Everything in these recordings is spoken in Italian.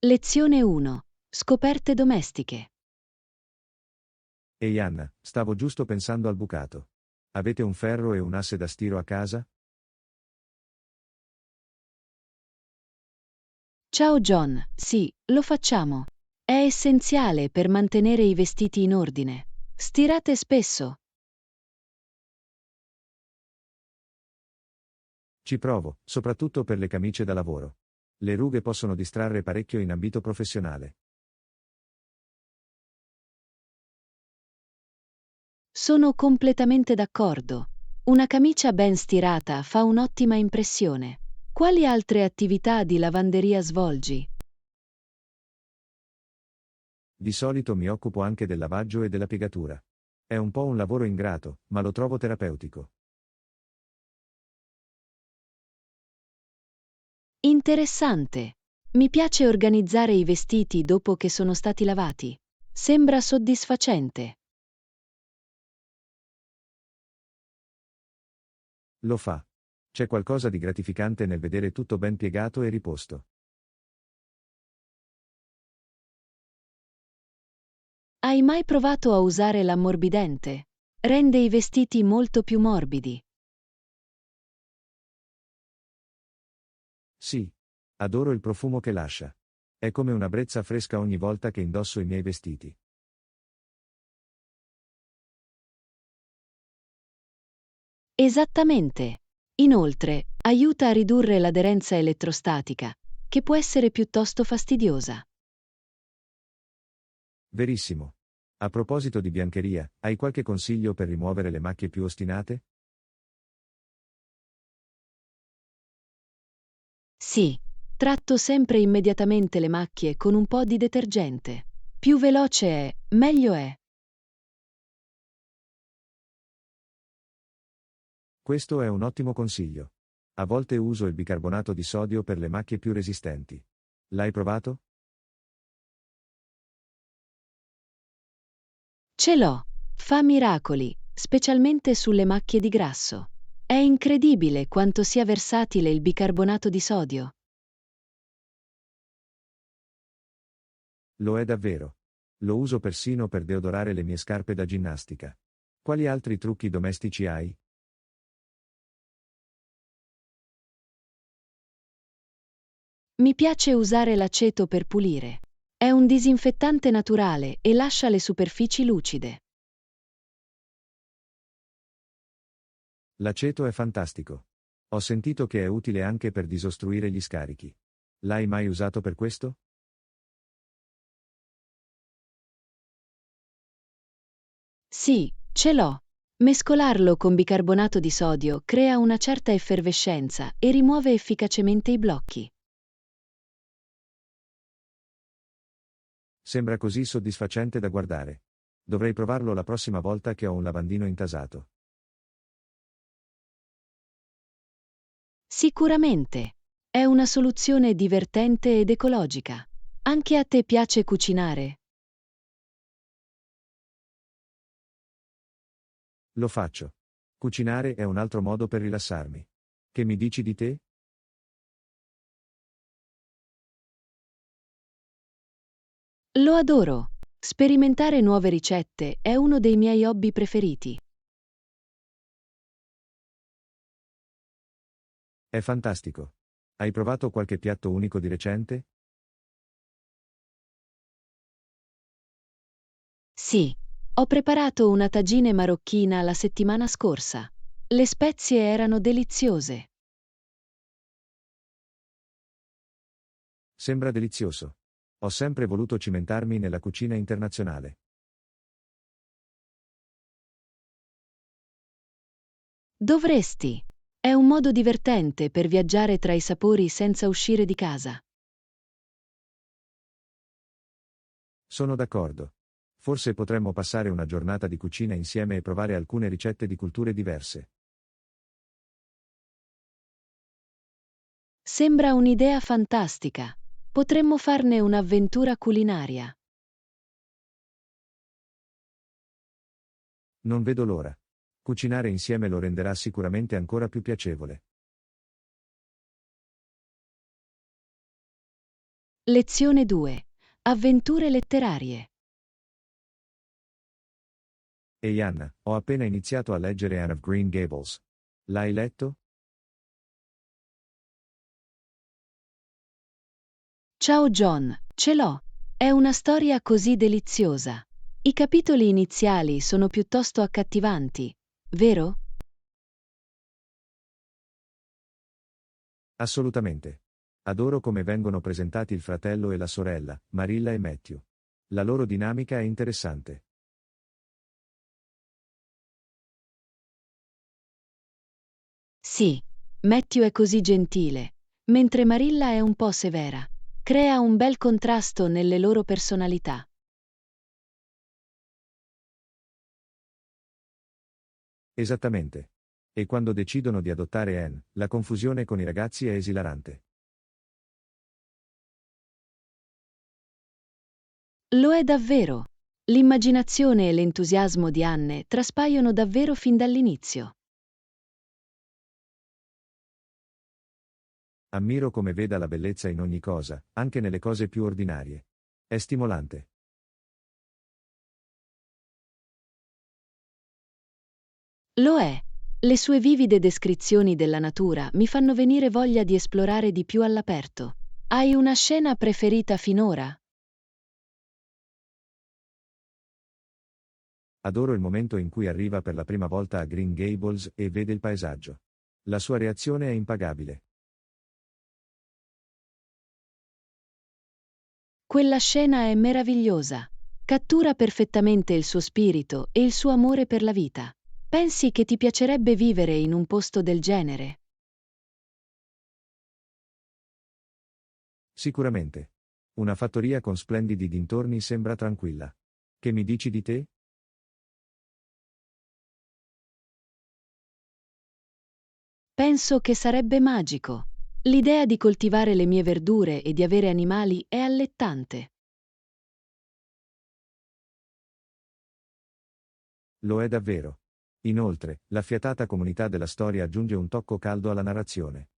Lezione 1. Scoperte domestiche. Ehi Anna, stavo giusto pensando al bucato. Avete un ferro e un asse da stiro a casa? Ciao John, sì, lo facciamo. È essenziale per mantenere i vestiti in ordine. Stirate spesso. Ci provo, soprattutto per le camicie da lavoro. Le rughe possono distrarre parecchio in ambito professionale. Sono completamente d'accordo. Una camicia ben stirata fa un'ottima impressione. Quali altre attività di lavanderia svolgi? Di solito mi occupo anche del lavaggio e della piegatura. È un po' un lavoro ingrato, ma lo trovo terapeutico. Interessante. Mi piace organizzare i vestiti dopo che sono stati lavati. Sembra soddisfacente. Lo fa. C'è qualcosa di gratificante nel vedere tutto ben piegato e riposto. Hai mai provato a usare l'ammorbidente? Rende i vestiti molto più morbidi. Sì. Adoro il profumo che lascia. È come una brezza fresca ogni volta che indosso i miei vestiti. Esattamente. Inoltre, aiuta a ridurre l'aderenza elettrostatica, che può essere piuttosto fastidiosa. Verissimo. A proposito di biancheria, hai qualche consiglio per rimuovere le macchie più ostinate? Sì, tratto sempre immediatamente le macchie con un po' di detergente. Più veloce è, meglio è. Questo è un ottimo consiglio. A volte uso il bicarbonato di sodio per le macchie più resistenti. L'hai provato? Ce l'ho. Fa miracoli, specialmente sulle macchie di grasso. È incredibile quanto sia versatile il bicarbonato di sodio. Lo è davvero. Lo uso persino per deodorare le mie scarpe da ginnastica. Quali altri trucchi domestici hai? Mi piace usare l'aceto per pulire. È un disinfettante naturale e lascia le superfici lucide. L'aceto è fantastico. Ho sentito che è utile anche per disostruire gli scarichi. L'hai mai usato per questo? Sì, ce l'ho. Mescolarlo con bicarbonato di sodio crea una certa effervescenza e rimuove efficacemente i blocchi. Sembra così soddisfacente da guardare. Dovrei provarlo la prossima volta che ho un lavandino intasato. Sicuramente. È una soluzione divertente ed ecologica. Anche a te piace cucinare? Lo faccio. Cucinare è un altro modo per rilassarmi. Che mi dici di te? Lo adoro. Sperimentare nuove ricette è uno dei miei hobby preferiti. È fantastico. Hai provato qualche piatto unico di recente? Sì, ho preparato una tagine marocchina la settimana scorsa. Le spezie erano deliziose. Sembra delizioso. Ho sempre voluto cimentarmi nella cucina internazionale. Dovresti. È un modo divertente per viaggiare tra i sapori senza uscire di casa. Sono d'accordo. Forse potremmo passare una giornata di cucina insieme e provare alcune ricette di culture diverse. Sembra un'idea fantastica. Potremmo farne un'avventura culinaria. Non vedo l'ora. Cucinare insieme lo renderà sicuramente ancora più piacevole. Lezione 2. Avventure letterarie. Ehi Anna, ho appena iniziato a leggere Anne of Green Gables. L'hai letto? Ciao John, ce l'ho. È una storia così deliziosa. I capitoli iniziali sono piuttosto accattivanti, vero? Assolutamente. Adoro come vengono presentati il fratello e la sorella, Marilla e Matthew. La loro dinamica è interessante. Sì, Matthew è così gentile, mentre Marilla è un po' severa. Crea un bel contrasto nelle loro personalità. Esattamente. E quando decidono di adottare Anne, la confusione con i ragazzi è esilarante. Lo è davvero. L'immaginazione e l'entusiasmo di Anne traspaiono davvero fin dall'inizio. Ammiro come veda la bellezza in ogni cosa, anche nelle cose più ordinarie. È stimolante. Lo è. Le sue vivide descrizioni della natura mi fanno venire voglia di esplorare di più all'aperto. Hai una scena preferita finora? Adoro il momento in cui arriva per la prima volta a Green Gables e vede il paesaggio. La sua reazione è impagabile. Quella scena è meravigliosa. Cattura perfettamente il suo spirito e il suo amore per la vita. Pensi che ti piacerebbe vivere in un posto del genere? Sicuramente. Una fattoria con splendidi dintorni sembra tranquilla. Che mi dici di te? Penso che sarebbe magico. L'idea di coltivare le mie verdure e di avere animali è allettante. Lo è davvero. Inoltre, la fiatata comunità della storia aggiunge un tocco caldo alla narrazione.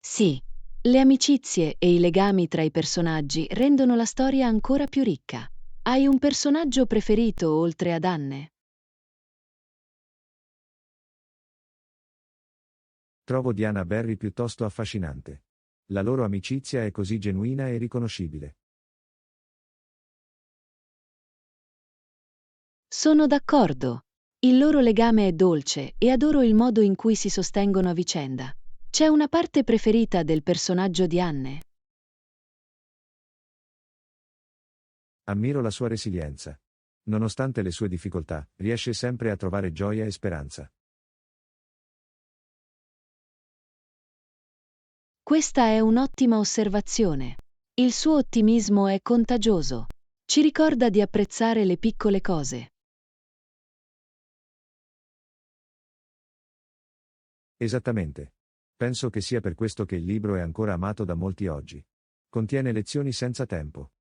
Sì, le amicizie e i legami tra i personaggi rendono la storia ancora più ricca. Hai un personaggio preferito oltre ad Anne? Trovo Diana Barry piuttosto affascinante. La loro amicizia è così genuina e riconoscibile. Sono d'accordo. Il loro legame è dolce e adoro il modo in cui si sostengono a vicenda. C'è una parte preferita del personaggio di Anne? Ammiro la sua resilienza. Nonostante le sue difficoltà, riesce sempre a trovare gioia e speranza. Questa è un'ottima osservazione. Il suo ottimismo è contagioso. Ci ricorda di apprezzare le piccole cose. Esattamente. Penso che sia per questo che il libro è ancora amato da molti oggi. Contiene lezioni senza tempo.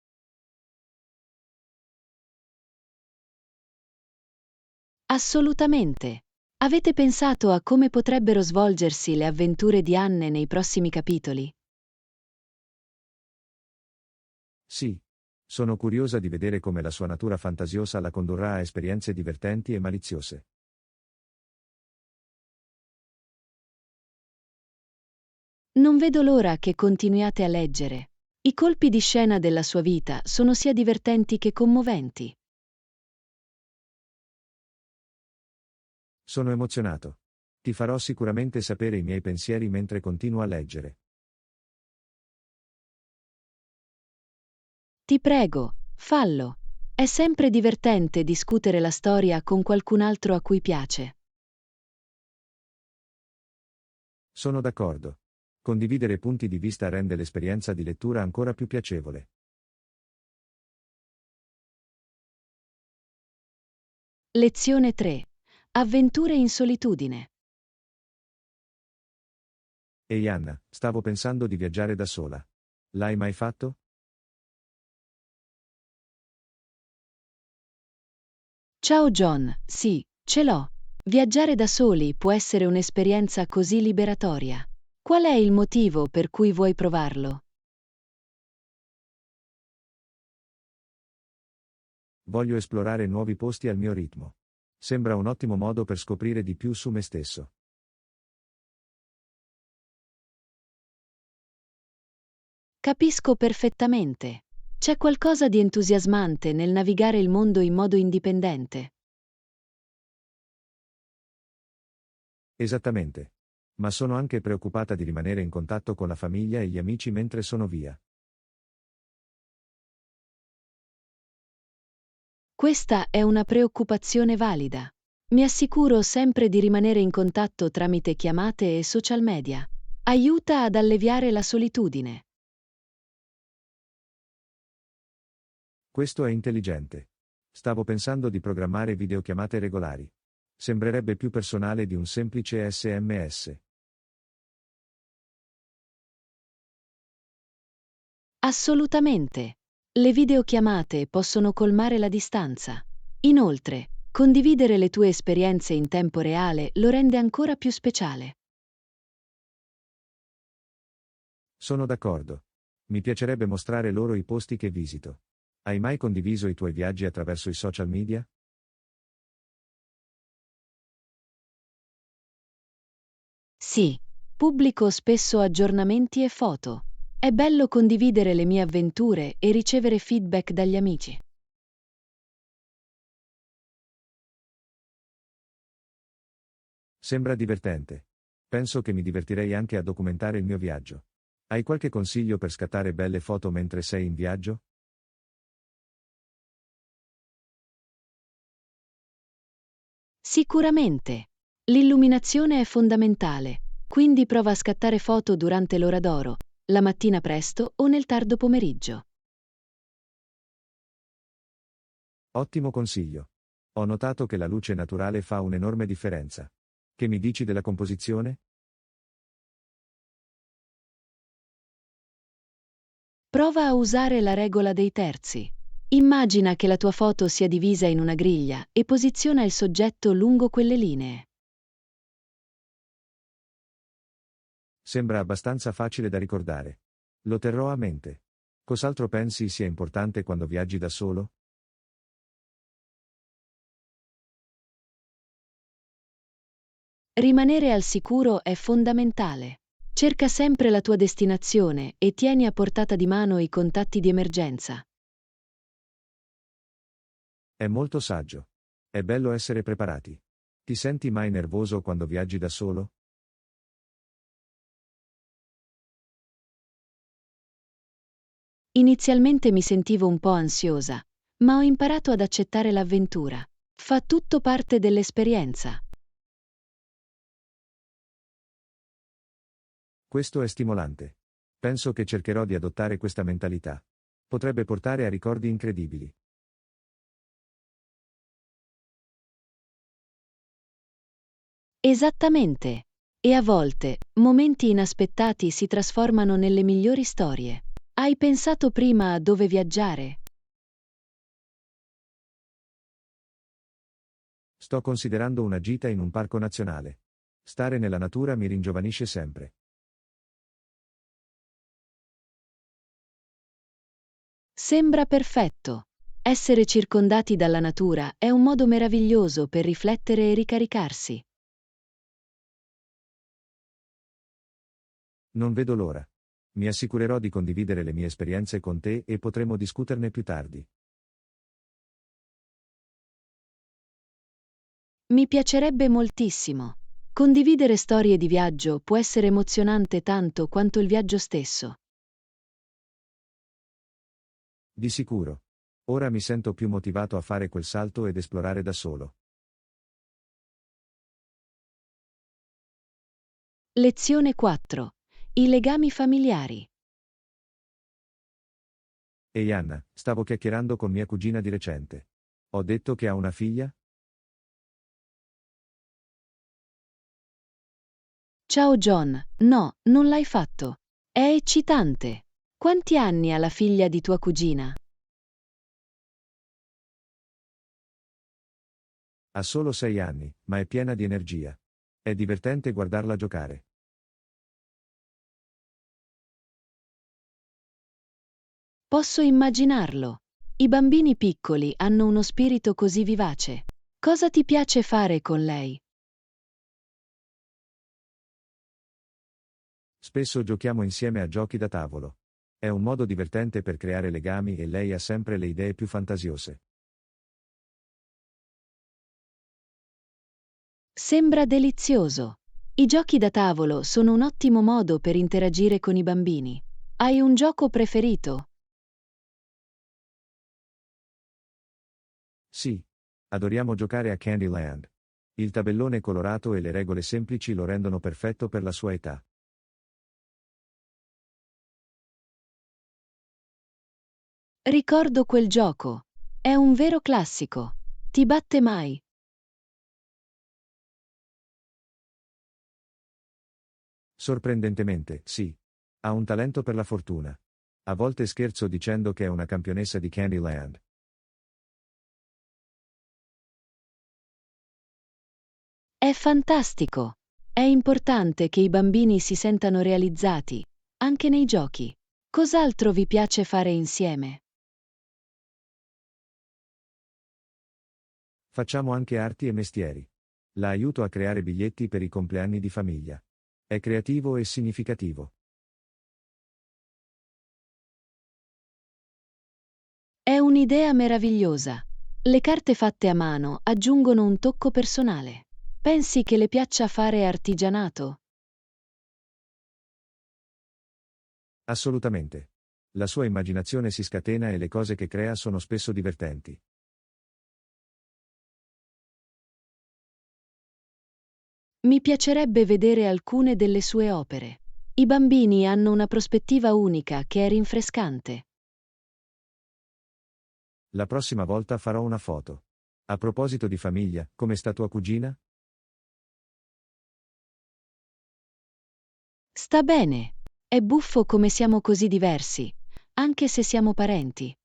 Assolutamente. Avete pensato a come potrebbero svolgersi le avventure di Anne nei prossimi capitoli? Sì. Sono curiosa di vedere come la sua natura fantasiosa la condurrà a esperienze divertenti e maliziose. Non vedo l'ora che continuiate a leggere. I colpi di scena della sua vita sono sia divertenti che commoventi. Sono emozionato. Ti farò sicuramente sapere i miei pensieri mentre continuo a leggere. Ti prego, fallo. È sempre divertente discutere la storia con qualcun altro a cui piace. Sono d'accordo. Condividere punti di vista rende l'esperienza di lettura ancora più piacevole. Lezione 3. Avventure in solitudine. Ehi Anna, stavo pensando di viaggiare da sola. L'hai mai fatto? Ciao John, sì, ce l'ho. Viaggiare da soli può essere un'esperienza così liberatoria. Qual è il motivo per cui vuoi provarlo? Voglio esplorare nuovi posti al mio ritmo. Sembra un ottimo modo per scoprire di più su me stesso. Capisco perfettamente. C'è qualcosa di entusiasmante nel navigare il mondo in modo indipendente. Esattamente. Ma sono anche preoccupata di rimanere in contatto con la famiglia e gli amici mentre sono via. Questa è una preoccupazione valida. Mi assicuro sempre di rimanere in contatto tramite chiamate e social media. Aiuta ad alleviare la solitudine. Questo è intelligente. Stavo pensando di programmare videochiamate regolari. Sembrerebbe più personale di un semplice SMS. Assolutamente. Le videochiamate possono colmare la distanza. Inoltre, condividere le tue esperienze in tempo reale lo rende ancora più speciale. Sono d'accordo. Mi piacerebbe mostrare loro i posti che visito. Hai mai condiviso i tuoi viaggi attraverso i social media? Sì, pubblico spesso aggiornamenti e foto. È bello condividere le mie avventure e ricevere feedback dagli amici. Sembra divertente. Penso che mi divertirei anche a documentare il mio viaggio. Hai qualche consiglio per scattare belle foto mentre sei in viaggio? Sicuramente. L'illuminazione è fondamentale, quindi prova a scattare foto durante l'ora d'oro, la mattina presto o nel tardo pomeriggio. Ottimo consiglio. Ho notato che la luce naturale fa un'enorme differenza. Che mi dici della composizione? Prova a usare la regola dei terzi. Immagina che la tua foto sia divisa in una griglia e posiziona il soggetto lungo quelle linee. Sembra abbastanza facile da ricordare. Lo terrò a mente. Cos'altro pensi sia importante quando viaggi da solo? Rimanere al sicuro è fondamentale. Cerca sempre la tua destinazione e tieni a portata di mano i contatti di emergenza. È molto saggio. È bello essere preparati. Ti senti mai nervoso quando viaggi da solo? Inizialmente mi sentivo un po' ansiosa, ma ho imparato ad accettare l'avventura. Fa tutto parte dell'esperienza. Questo è stimolante. Penso che cercherò di adottare questa mentalità. Potrebbe portare a ricordi incredibili. Esattamente. E a volte, momenti inaspettati si trasformano nelle migliori storie. Hai pensato prima a dove viaggiare? Sto considerando una gita in un parco nazionale. Stare nella natura mi ringiovanisce sempre. Sembra perfetto. Essere circondati dalla natura è un modo meraviglioso per riflettere e ricaricarsi. Non vedo l'ora. Mi assicurerò di condividere le mie esperienze con te e potremo discuterne più tardi. Mi piacerebbe moltissimo. Condividere storie di viaggio può essere emozionante tanto quanto il viaggio stesso. Di sicuro. Ora mi sento più motivato a fare quel salto ed esplorare da solo. Lezione 4. I legami familiari. Ehi Anna, stavo chiacchierando con mia cugina di recente. Ho detto che ha una figlia? Ciao John, no, non l'hai fatto. È eccitante. Quanti anni ha la figlia di tua cugina? Ha solo 6 anni, ma è piena di energia. È divertente guardarla giocare. Posso immaginarlo. I bambini piccoli hanno uno spirito così vivace. Cosa ti piace fare con lei? Spesso giochiamo insieme a giochi da tavolo. È un modo divertente per creare legami e lei ha sempre le idee più fantasiose. Sembra delizioso. I giochi da tavolo sono un ottimo modo per interagire con i bambini. Hai un gioco preferito? Sì. Adoriamo giocare a Candyland. Il tabellone colorato e le regole semplici lo rendono perfetto per la sua età. Ricordo quel gioco. È un vero classico. Ti batte mai? Sorprendentemente, sì. Ha un talento per la fortuna. A volte scherzo dicendo che è una campionessa di Candyland. È fantastico. È importante che i bambini si sentano realizzati, anche nei giochi. Cos'altro vi piace fare insieme? Facciamo anche arti e mestieri. La aiuto a creare biglietti per i compleanni di famiglia. È creativo e significativo. È un'idea meravigliosa. Le carte fatte a mano aggiungono un tocco personale. Pensi che le piaccia fare artigianato? Assolutamente. La sua immaginazione si scatena e le cose che crea sono spesso divertenti. Mi piacerebbe vedere alcune delle sue opere. I bambini hanno una prospettiva unica che è rinfrescante. La prossima volta farò una foto. A proposito di famiglia, come sta tua cugina? Sta bene. È buffo come siamo così diversi, anche se siamo parenti.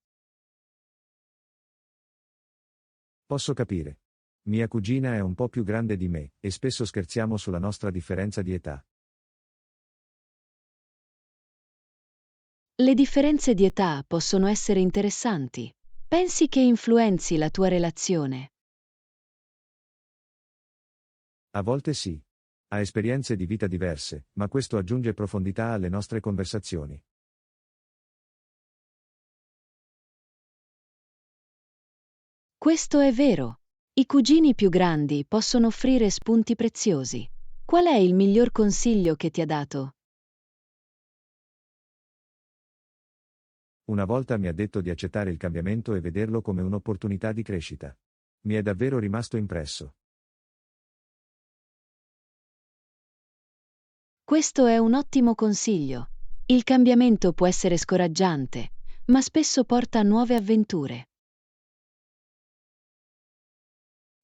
Posso capire. Mia cugina è un po' più grande di me, e spesso scherziamo sulla nostra differenza di età. Le differenze di età possono essere interessanti. Pensi che influenzi la tua relazione? A volte sì. Ha esperienze di vita diverse, ma questo aggiunge profondità alle nostre conversazioni. Questo è vero. I cugini più grandi possono offrire spunti preziosi. Qual è il miglior consiglio che ti ha dato? Una volta mi ha detto di accettare il cambiamento e vederlo come un'opportunità di crescita. Mi è davvero rimasto impresso. Questo è un ottimo consiglio. Il cambiamento può essere scoraggiante, ma spesso porta a nuove avventure.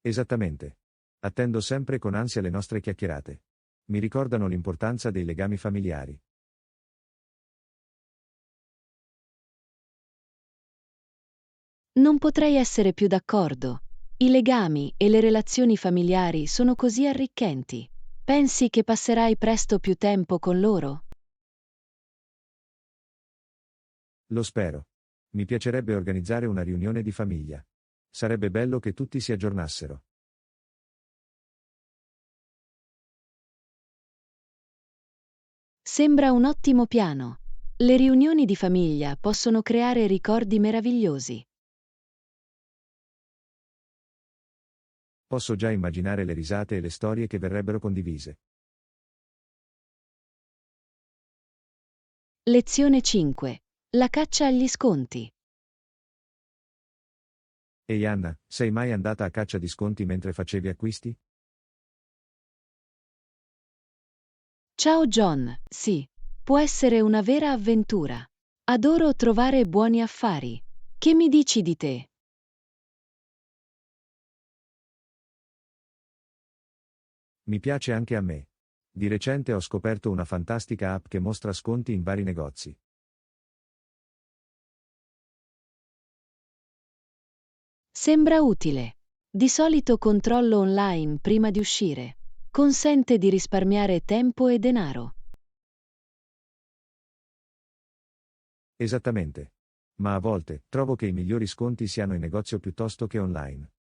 Esattamente. Attendo sempre con ansia le nostre chiacchierate. Mi ricordano l'importanza dei legami familiari. Non potrei essere più d'accordo. I legami e le relazioni familiari sono così arricchenti. Pensi che passerai presto più tempo con loro? Lo spero. Mi piacerebbe organizzare una riunione di famiglia. Sarebbe bello che tutti si aggiornassero. Sembra un ottimo piano. Le riunioni di famiglia possono creare ricordi meravigliosi. Posso già immaginare le risate e le storie che verrebbero condivise. Lezione 5. La caccia agli sconti. Ehi Anna, sei mai andata a caccia di sconti mentre facevi acquisti? Ciao John, sì, può essere una vera avventura. Adoro trovare buoni affari. Che mi dici di te? Mi piace anche a me. Di recente ho scoperto una fantastica app che mostra sconti in vari negozi. Sembra utile. Di solito controllo online prima di uscire. Consente di risparmiare tempo e denaro. Esattamente. Ma a volte, trovo che i migliori sconti siano in negozio piuttosto che online.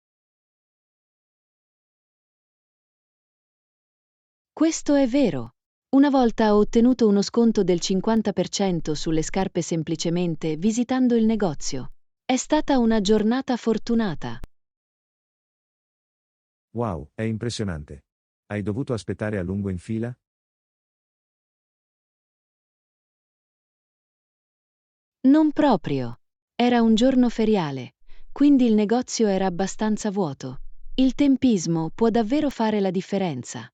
Questo è vero. Una volta ho ottenuto uno sconto del 50% sulle scarpe semplicemente visitando il negozio. È stata una giornata fortunata. Wow, è impressionante. Hai dovuto aspettare a lungo in fila? Non proprio. Era un giorno feriale, quindi il negozio era abbastanza vuoto. Il tempismo può davvero fare la differenza.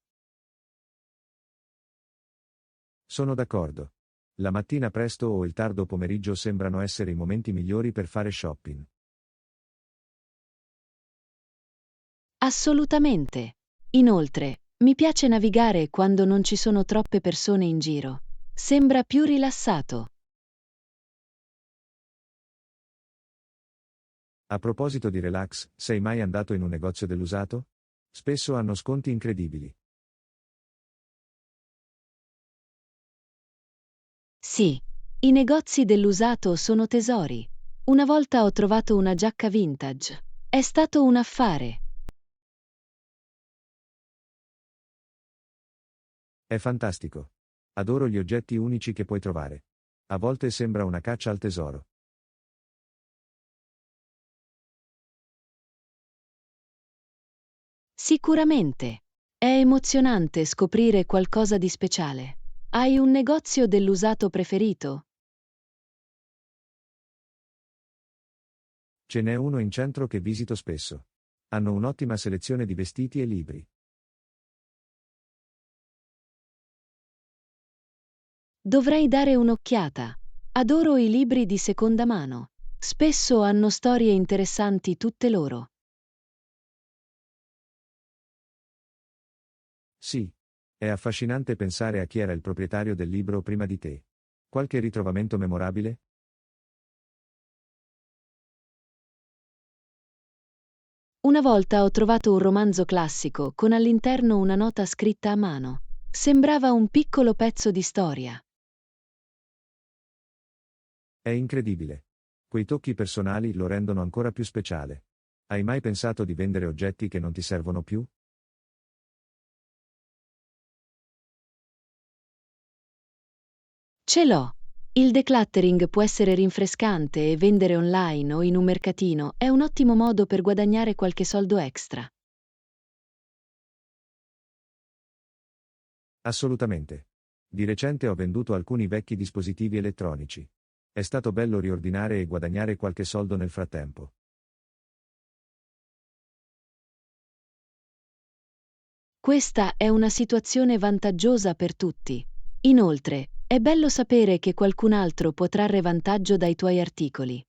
Sono d'accordo. La mattina presto o il tardo pomeriggio sembrano essere i momenti migliori per fare shopping. Assolutamente. Inoltre, mi piace navigare quando non ci sono troppe persone in giro. Sembra più rilassato. A proposito di relax, sei mai andato in un negozio dell'usato? Spesso hanno sconti incredibili. Sì, i negozi dell'usato sono tesori. Una volta ho trovato una giacca vintage. È stato un affare. È fantastico. Adoro gli oggetti unici che puoi trovare. A volte sembra una caccia al tesoro. Sicuramente. È emozionante scoprire qualcosa di speciale. Hai un negozio dell'usato preferito? Ce n'è uno in centro che visito spesso. Hanno un'ottima selezione di vestiti e libri. Dovrei dare un'occhiata. Adoro i libri di seconda mano. Spesso hanno storie interessanti tutte loro. Sì. È affascinante pensare a chi era il proprietario del libro prima di te. Qualche ritrovamento memorabile? Una volta ho trovato un romanzo classico con all'interno una nota scritta a mano. Sembrava un piccolo pezzo di storia. È incredibile. Quei tocchi personali lo rendono ancora più speciale. Hai mai pensato di vendere oggetti che non ti servono più? Ce l'ho. Il decluttering può essere rinfrescante e vendere online o in un mercatino è un ottimo modo per guadagnare qualche soldo extra. Assolutamente. Di recente ho venduto alcuni vecchi dispositivi elettronici. È stato bello riordinare e guadagnare qualche soldo nel frattempo. Questa è una situazione vantaggiosa per tutti. Inoltre, è bello sapere che qualcun altro può trarre vantaggio dai tuoi articoli.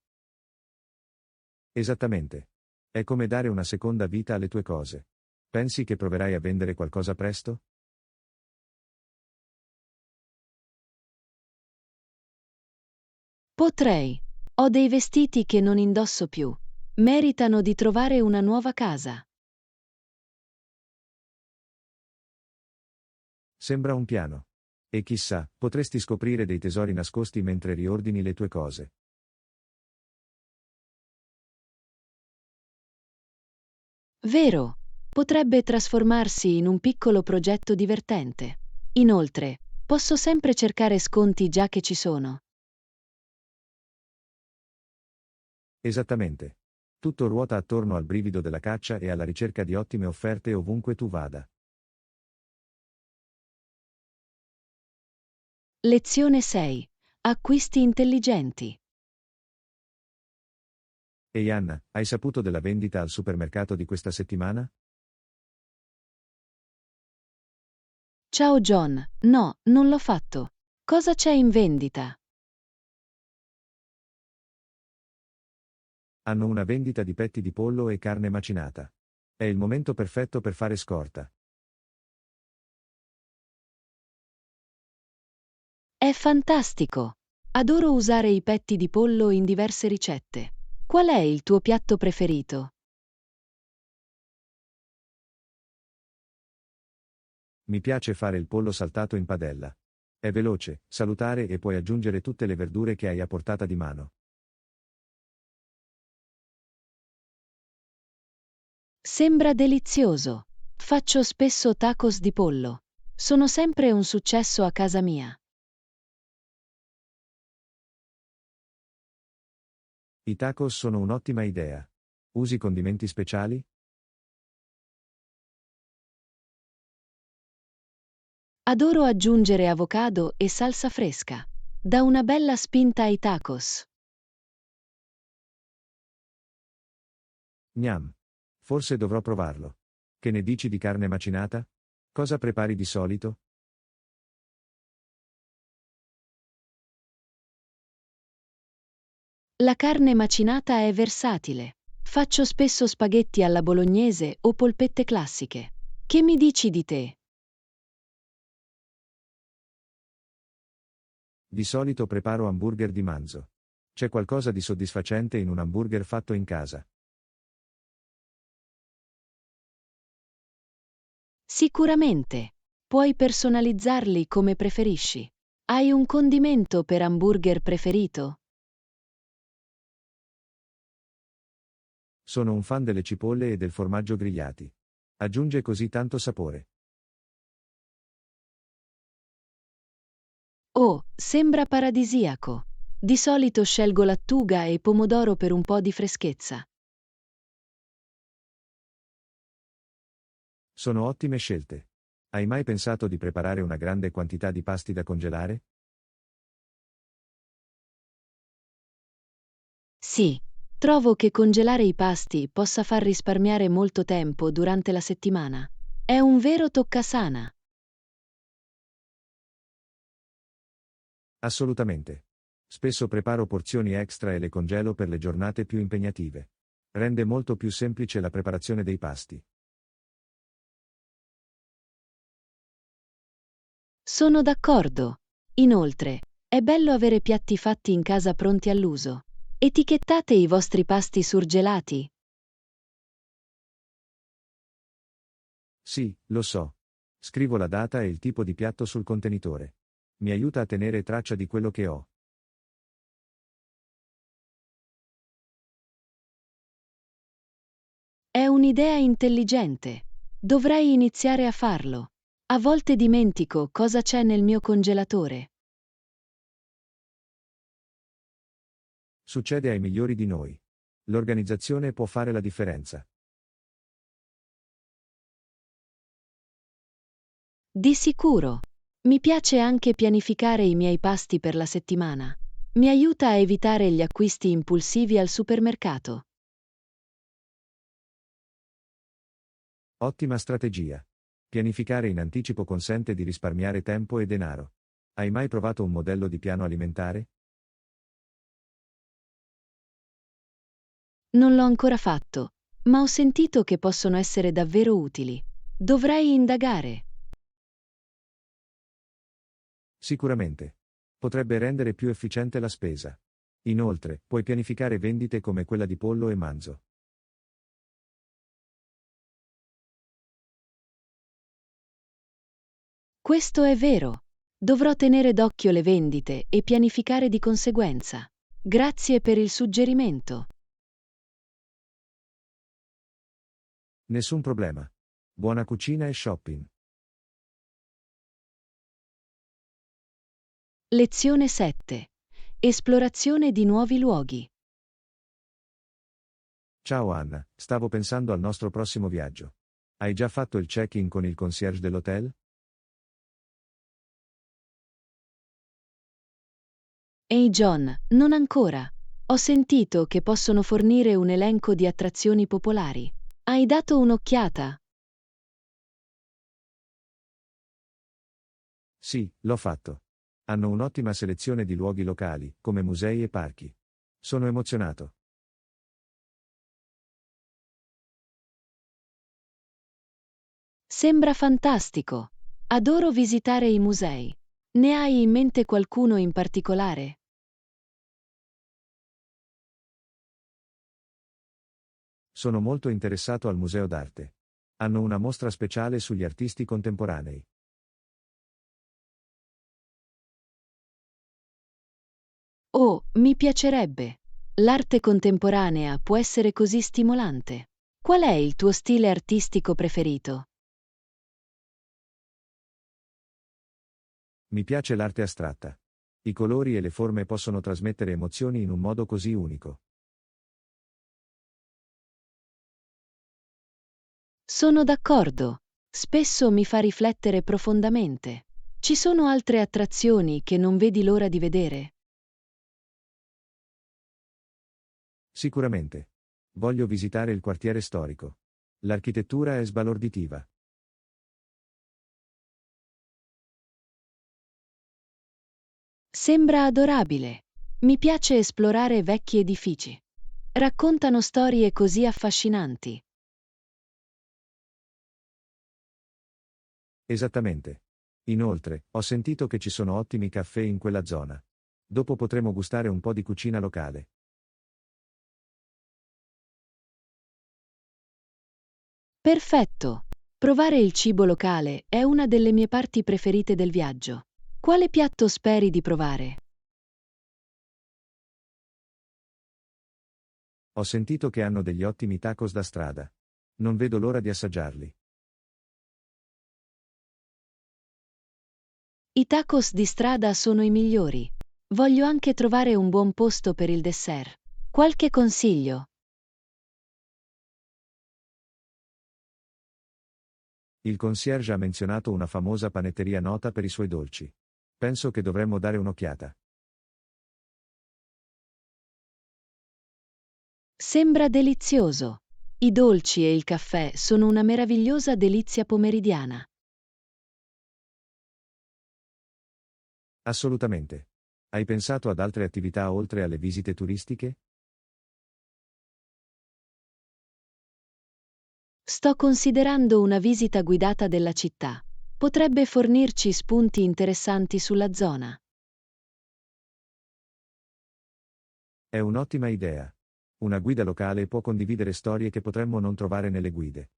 Esattamente. È come dare una seconda vita alle tue cose. Pensi che proverai a vendere qualcosa presto? Potrei. Ho dei vestiti che non indosso più. Meritano di trovare una nuova casa. Sembra un piano. E chissà, potresti scoprire dei tesori nascosti mentre riordini le tue cose. Vero. Potrebbe trasformarsi in un piccolo progetto divertente. Inoltre, posso sempre cercare sconti già che ci sono. Esattamente. Tutto ruota attorno al brivido della caccia e alla ricerca di ottime offerte ovunque tu vada. Lezione 6. Acquisti intelligenti. Ehi Anna, hai saputo della vendita al supermercato di questa settimana? Ciao John, no, non l'ho fatto. Cosa c'è in vendita? Hanno una vendita di petti di pollo e carne macinata. È il momento perfetto per fare scorta. È fantastico! Adoro usare i petti di pollo in diverse ricette. Qual è il tuo piatto preferito? Mi piace fare il pollo saltato in padella. È veloce, salutare e puoi aggiungere tutte le verdure che hai a portata di mano. Sembra delizioso. Faccio spesso tacos di pollo. Sono sempre un successo a casa mia. I tacos sono un'ottima idea. Usi condimenti speciali? Adoro aggiungere avocado e salsa fresca. Dà una bella spinta ai tacos. Gnam. Forse dovrò provarlo. Che ne dici di carne macinata? Cosa prepari di solito? La carne macinata è versatile. Faccio spesso spaghetti alla bolognese o polpette classiche. Che mi dici di te? Di solito preparo hamburger di manzo. C'è qualcosa di soddisfacente in un hamburger fatto in casa. Sicuramente. Puoi personalizzarli come preferisci. Hai un condimento per hamburger preferito? Sono un fan delle cipolle e del formaggio grigliati. Aggiunge così tanto sapore. Oh, sembra paradisiaco. Di solito scelgo lattuga e pomodoro per un po' di freschezza. Sono ottime scelte. Hai mai pensato di preparare una grande quantità di pasti da congelare? Sì, trovo che congelare i pasti possa far risparmiare molto tempo durante la settimana. È un vero toccasana. Assolutamente. Spesso preparo porzioni extra e le congelo per le giornate più impegnative. Rende molto più semplice la preparazione dei pasti. Sono d'accordo. Inoltre, è bello avere piatti fatti in casa pronti all'uso. Etichettate i vostri pasti surgelati. Sì, lo so. Scrivo la data e il tipo di piatto sul contenitore. Mi aiuta a tenere traccia di quello che ho. È un'idea intelligente. Dovrei iniziare a farlo. A volte dimentico cosa c'è nel mio congelatore. Succede ai migliori di noi. L'organizzazione può fare la differenza. Di sicuro. Mi piace anche pianificare i miei pasti per la settimana. Mi aiuta a evitare gli acquisti impulsivi al supermercato. Ottima strategia. Pianificare in anticipo consente di risparmiare tempo e denaro. Hai mai provato un modello di piano alimentare? Non l'ho ancora fatto, ma ho sentito che possono essere davvero utili. Dovrei indagare. Sicuramente. Potrebbe rendere più efficiente la spesa. Inoltre, puoi pianificare vendite come quella di pollo e manzo. Questo è vero. Dovrò tenere d'occhio le vendite e pianificare di conseguenza. Grazie per il suggerimento. Nessun problema. Buona cucina e shopping. Lezione 7. Esplorazione di nuovi luoghi. Ciao Anna, stavo pensando al nostro prossimo viaggio. Hai già fatto il check-in con il concierge dell'hotel? Ehi John, non ancora. Ho sentito che possono fornire un elenco di attrazioni popolari. Hai dato un'occhiata? Sì, l'ho fatto. Hanno un'ottima selezione di luoghi locali, come musei e parchi. Sono emozionato. Sembra fantastico. Adoro visitare i musei. Ne hai in mente qualcuno in particolare? Sono molto interessato al Museo d'Arte. Hanno una mostra speciale sugli artisti contemporanei. Oh, mi piacerebbe. L'arte contemporanea può essere così stimolante. Qual è il tuo stile artistico preferito? Mi piace l'arte astratta. I colori e le forme possono trasmettere emozioni in un modo così unico. Sono d'accordo. Spesso mi fa riflettere profondamente. Ci sono altre attrazioni che non vedi l'ora di vedere? Sicuramente. Voglio visitare il quartiere storico. L'architettura è sbalorditiva. Sembra adorabile. Mi piace esplorare vecchi edifici. Raccontano storie così affascinanti. Esattamente. Inoltre, ho sentito che ci sono ottimi caffè in quella zona. Dopo potremo gustare un po' di cucina locale. Perfetto. Provare il cibo locale è una delle mie parti preferite del viaggio. Quale piatto speri di provare? Ho sentito che hanno degli ottimi tacos da strada. Non vedo l'ora di assaggiarli. I tacos di strada sono i migliori. Voglio anche trovare un buon posto per il dessert. Qualche consiglio? Il concierge ha menzionato una famosa panetteria nota per i suoi dolci. Penso che dovremmo dare un'occhiata. Sembra delizioso. I dolci e il caffè sono una meravigliosa delizia pomeridiana. Assolutamente. Hai pensato ad altre attività oltre alle visite turistiche? Sto considerando una visita guidata della città. Potrebbe fornirci spunti interessanti sulla zona. È un'ottima idea. Una guida locale può condividere storie che potremmo non trovare nelle guide.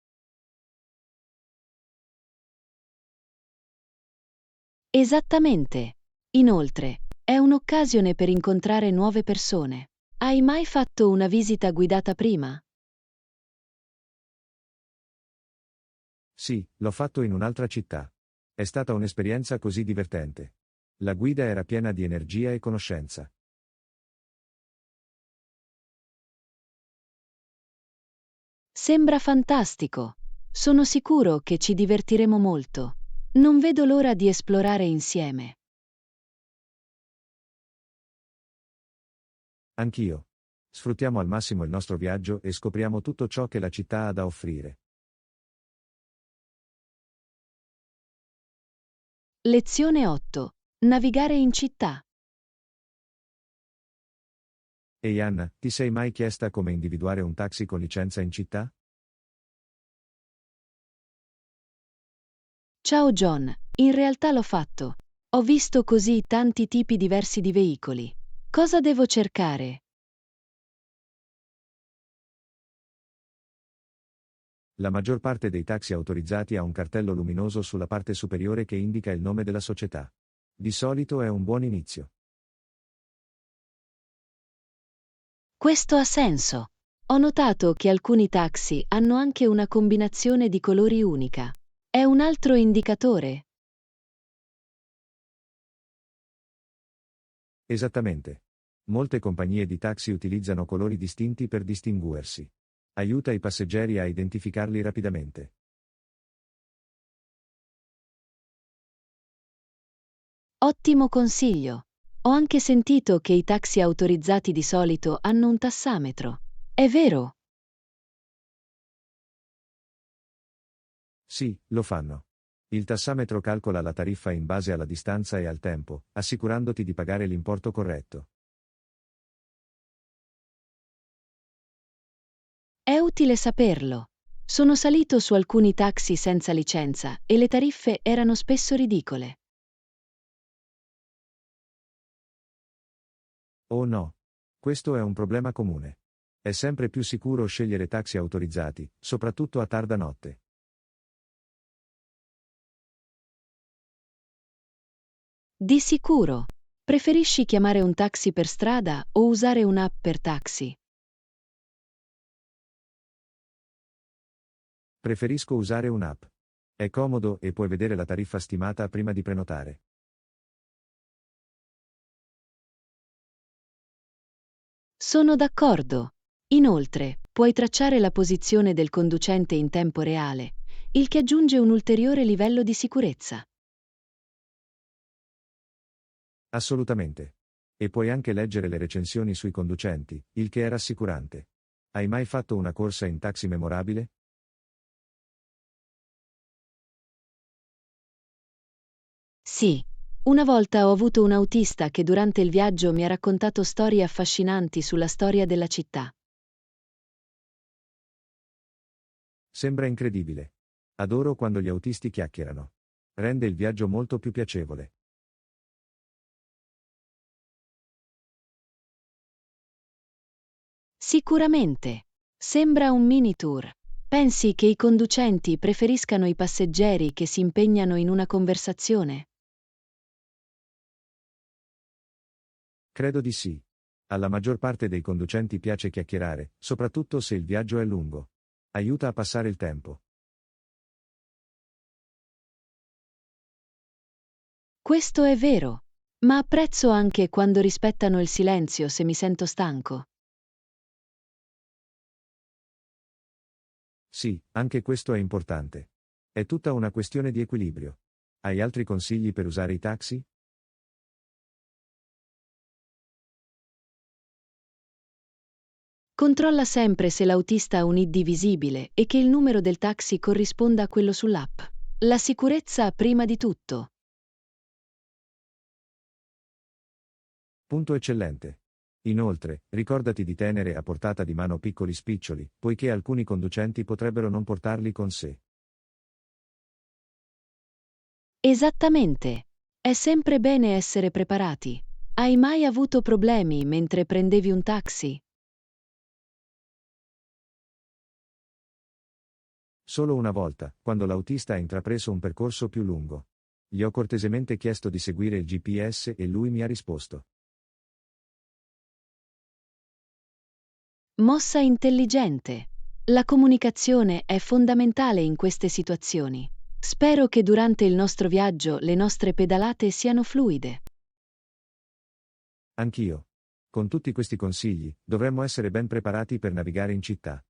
Esattamente. Inoltre, è un'occasione per incontrare nuove persone. Hai mai fatto una visita guidata prima? Sì, l'ho fatto in un'altra città. È stata un'esperienza così divertente. La guida era piena di energia e conoscenza. Sembra fantastico. Sono sicuro che ci divertiremo molto. Non vedo l'ora di esplorare insieme. Anch'io. Sfruttiamo al massimo il nostro viaggio e scopriamo tutto ciò che la città ha da offrire. Lezione 8. Navigare in città. Ehi Anna, ti sei mai chiesta come individuare un taxi con licenza in città? Ciao John, in realtà l'ho fatto. Ho visto così tanti tipi diversi di veicoli. Cosa devo cercare? La maggior parte dei taxi autorizzati ha un cartello luminoso sulla parte superiore che indica il nome della società. Di solito è un buon inizio. Questo ha senso. Ho notato che alcuni taxi hanno anche una combinazione di colori unica. È un altro indicatore. Esattamente. Molte compagnie di taxi utilizzano colori distinti per distinguersi. Aiuta i passeggeri a identificarli rapidamente. Ottimo consiglio. Ho anche sentito che i taxi autorizzati di solito hanno un tassametro. È vero? Sì, lo fanno. Il tassametro calcola la tariffa in base alla distanza e al tempo, assicurandoti di pagare l'importo corretto. È utile saperlo. Sono salito su alcuni taxi senza licenza e le tariffe erano spesso ridicole. Oh no. Questo è un problema comune. È sempre più sicuro scegliere taxi autorizzati, soprattutto a tarda notte. Di sicuro. Preferisci chiamare un taxi per strada o usare un'app per taxi? Preferisco usare un'app. È comodo e puoi vedere la tariffa stimata prima di prenotare. Sono d'accordo. Inoltre, puoi tracciare la posizione del conducente in tempo reale, il che aggiunge un ulteriore livello di sicurezza. Assolutamente. E puoi anche leggere le recensioni sui conducenti, il che è rassicurante. Hai mai fatto una corsa in taxi memorabile? Sì, una volta ho avuto un autista che durante il viaggio mi ha raccontato storie affascinanti sulla storia della città. Sembra incredibile. Adoro quando gli autisti chiacchierano. Rende il viaggio molto più piacevole. Sicuramente. Sembra un mini tour. Pensi che i conducenti preferiscano i passeggeri che si impegnano in una conversazione? Credo di sì. Alla maggior parte dei conducenti piace chiacchierare, soprattutto se il viaggio è lungo. Aiuta a passare il tempo. Questo è vero, ma apprezzo anche quando rispettano il silenzio se mi sento stanco. Sì, anche questo è importante. È tutta una questione di equilibrio. Hai altri consigli per usare i taxi? Controlla sempre se l'autista ha un ID visibile e che il numero del taxi corrisponda a quello sull'app. La sicurezza prima di tutto. Punto eccellente. Inoltre, ricordati di tenere a portata di mano piccoli spiccioli, poiché alcuni conducenti potrebbero non portarli con sé. Esattamente. È sempre bene essere preparati. Hai mai avuto problemi mentre prendevi un taxi? Solo una volta, quando l'autista ha intrapreso un percorso più lungo. Gli ho cortesemente chiesto di seguire il GPS e lui mi ha risposto. Mossa intelligente. La comunicazione è fondamentale in queste situazioni. Spero che durante il nostro viaggio le nostre pedalate siano fluide. Anch'io. Con tutti questi consigli, dovremmo essere ben preparati per navigare in città.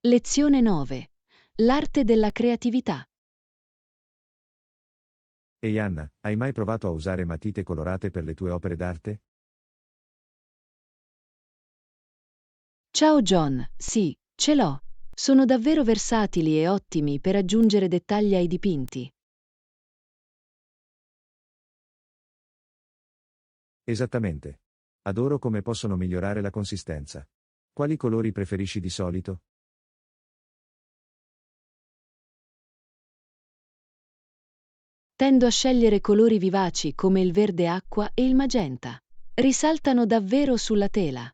Lezione 9. L'arte della creatività. Ehi Anna, hai mai provato a usare matite colorate per le tue opere d'arte? Ciao John, sì, ce l'ho. Sono davvero versatili e ottimi per aggiungere dettagli ai dipinti. Esattamente. Adoro come possono migliorare la consistenza. Quali colori preferisci di solito? Tendo a scegliere colori vivaci come il verde acqua e il magenta. Risaltano davvero sulla tela.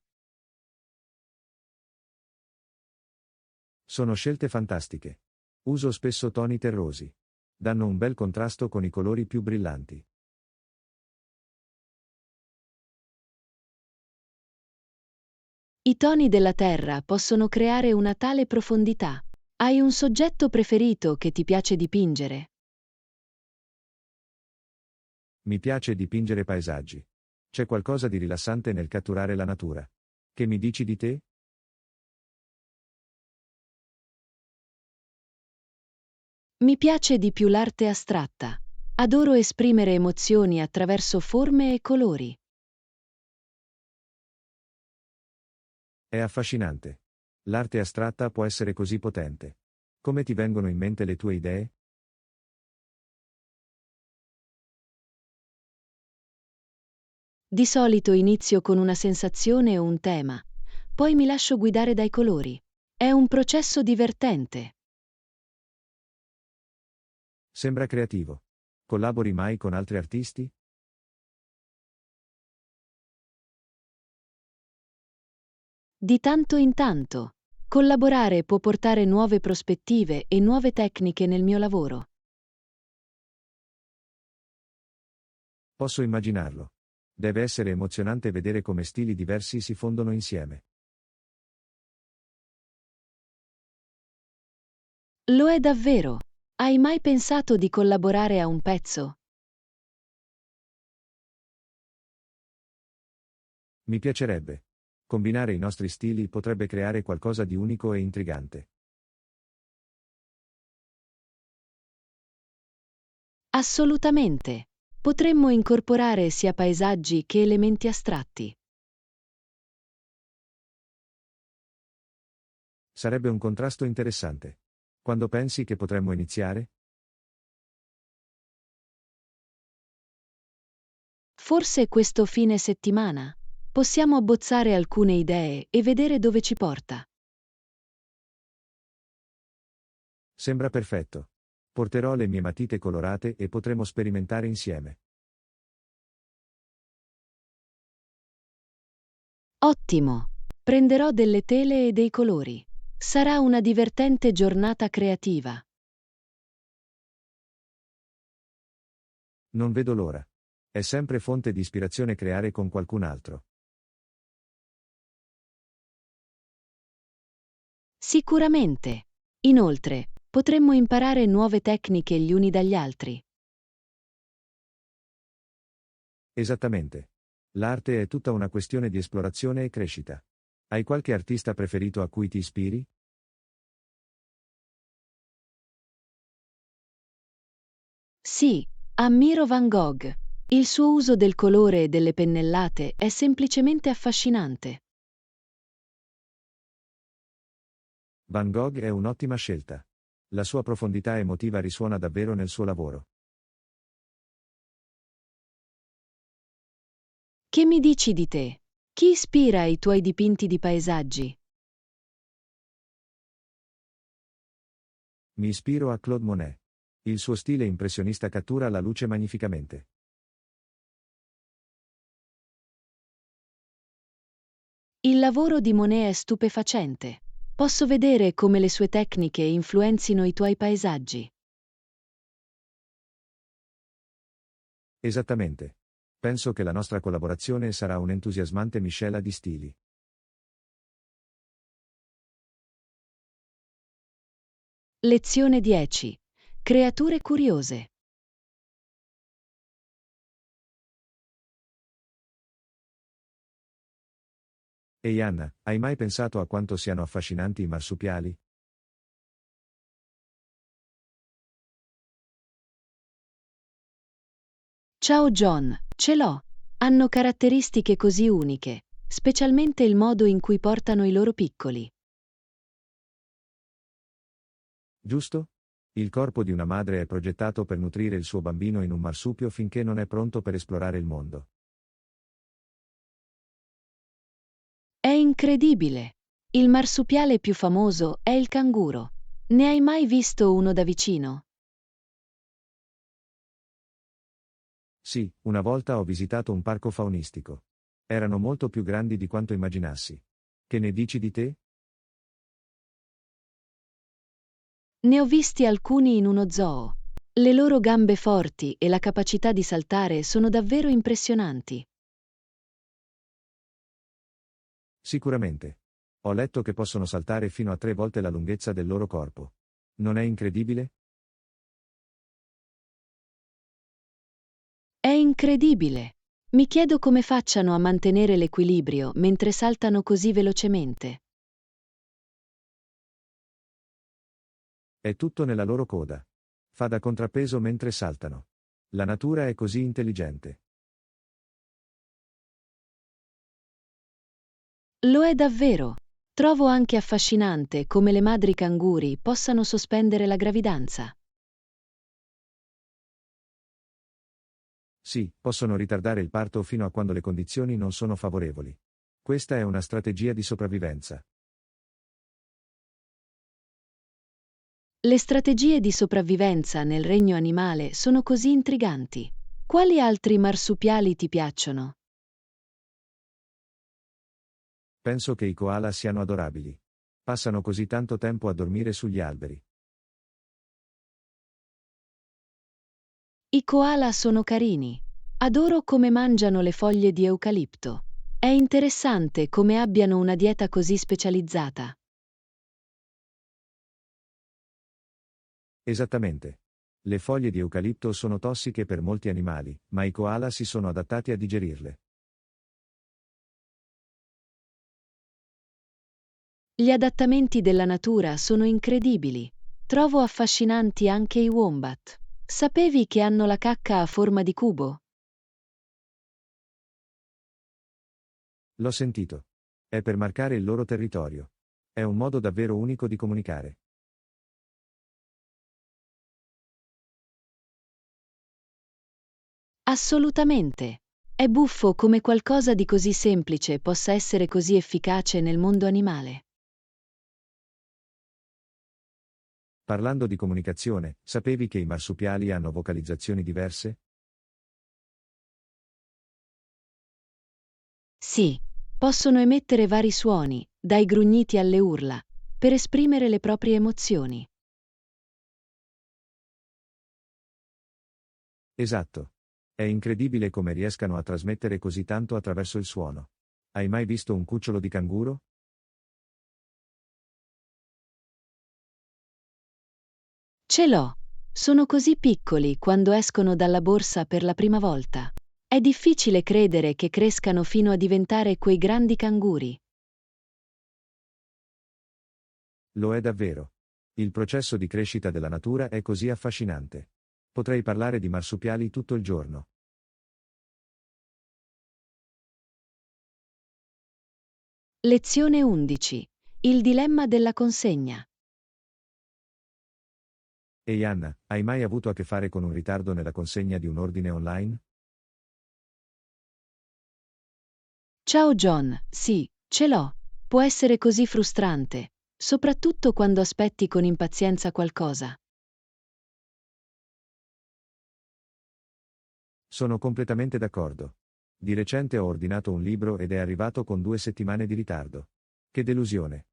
Sono scelte fantastiche. Uso spesso toni terrosi. Danno un bel contrasto con i colori più brillanti. I toni della terra possono creare una tale profondità. Hai un soggetto preferito che ti piace dipingere? Mi piace dipingere paesaggi. C'è qualcosa di rilassante nel catturare la natura. Che mi dici di te? Mi piace di più l'arte astratta. Adoro esprimere emozioni attraverso forme e colori. È affascinante. L'arte astratta può essere così potente. Come ti vengono in mente le tue idee? Di solito inizio con una sensazione o un tema, poi mi lascio guidare dai colori. È un processo divertente. Sembra creativo. Collabori mai con altri artisti? Di tanto in tanto. Collaborare può portare nuove prospettive e nuove tecniche nel mio lavoro. Posso immaginarlo. Deve essere emozionante vedere come stili diversi si fondono insieme. Lo è davvero. Hai mai pensato di collaborare a un pezzo? Mi piacerebbe. Combinare i nostri stili potrebbe creare qualcosa di unico e intrigante. Assolutamente. Potremmo incorporare sia paesaggi che elementi astratti. Sarebbe un contrasto interessante. Quando pensi che potremmo iniziare? Forse questo fine settimana? Possiamo abbozzare alcune idee e vedere dove ci porta. Sembra perfetto. Porterò le mie matite colorate e potremo sperimentare insieme. Ottimo! Prenderò delle tele e dei colori. Sarà una divertente giornata creativa. Non vedo l'ora. È sempre fonte di ispirazione creare con qualcun altro. Sicuramente. Inoltre, potremmo imparare nuove tecniche gli uni dagli altri. Esattamente. L'arte è tutta una questione di esplorazione e crescita. Hai qualche artista preferito a cui ti ispiri? Sì, ammiro Van Gogh. Il suo uso del colore e delle pennellate è semplicemente affascinante. Van Gogh è un'ottima scelta. La sua profondità emotiva risuona davvero nel suo lavoro. Che mi dici di te? Chi ispira i tuoi dipinti di paesaggi? Mi ispiro a Claude Monet. Il suo stile impressionista cattura la luce magnificamente. Il lavoro di Monet è stupefacente. Posso vedere come le sue tecniche influenzino i tuoi paesaggi. Esattamente. Penso che la nostra collaborazione sarà un'entusiasmante miscela di stili. Lezione 10. Creature curiose. Ehi Anna, hai mai pensato a quanto siano affascinanti i marsupiali? Ciao John, ce l'ho. Hanno caratteristiche così uniche, specialmente il modo in cui portano i loro piccoli. Giusto? Il corpo di una madre è progettato per nutrire il suo bambino in un marsupio finché non è pronto per esplorare il mondo. È incredibile. Il marsupiale più famoso è il canguro. Ne hai mai visto uno da vicino? Sì, una volta ho visitato un parco faunistico. Erano molto più grandi di quanto immaginassi. Che ne dici di te? Ne ho visti alcuni in uno zoo. Le loro gambe forti e la capacità di saltare sono davvero impressionanti. Sicuramente. Ho letto che possono saltare fino a 3 volte la lunghezza del loro corpo. Non è incredibile? È incredibile. Mi chiedo come facciano a mantenere l'equilibrio mentre saltano così velocemente. È tutto nella loro coda. Fa da contrappeso mentre saltano. La natura è così intelligente. Lo è davvero. Trovo anche affascinante come le madri canguri possano sospendere la gravidanza. Sì, possono ritardare il parto fino a quando le condizioni non sono favorevoli. Questa è una strategia di sopravvivenza. Le strategie di sopravvivenza nel regno animale sono così intriganti. Quali altri marsupiali ti piacciono? Penso che i koala siano adorabili. Passano così tanto tempo a dormire sugli alberi. I koala sono carini. Adoro come mangiano le foglie di eucalipto. È interessante come abbiano una dieta così specializzata. Esattamente. Le foglie di eucalipto sono tossiche per molti animali, ma i koala si sono adattati a digerirle. Gli adattamenti della natura sono incredibili. Trovo affascinanti anche i wombat. Sapevi che hanno la cacca a forma di cubo? L'ho sentito. È per marcare il loro territorio. È un modo davvero unico di comunicare. Assolutamente. È buffo come qualcosa di così semplice possa essere così efficace nel mondo animale. Parlando di comunicazione, sapevi che i marsupiali hanno vocalizzazioni diverse? Sì, possono emettere vari suoni, dai grugniti alle urla, per esprimere le proprie emozioni. Esatto. È incredibile come riescano a trasmettere così tanto attraverso il suono. Hai mai visto un cucciolo di canguro? Ce l'ho. Sono così piccoli quando escono dalla borsa per la prima volta. È difficile credere che crescano fino a diventare quei grandi canguri. Lo è davvero. Il processo di crescita della natura è così affascinante. Potrei parlare di marsupiali tutto il giorno. Lezione 11. Il dilemma della consegna. Ehi Anna, hai mai avuto a che fare con un ritardo nella consegna di un ordine online? Ciao John, sì, ce l'ho. Può essere così frustrante, soprattutto quando aspetti con impazienza qualcosa. Sono completamente d'accordo. Di recente ho ordinato un libro ed è arrivato con 2 settimane di ritardo. Che delusione.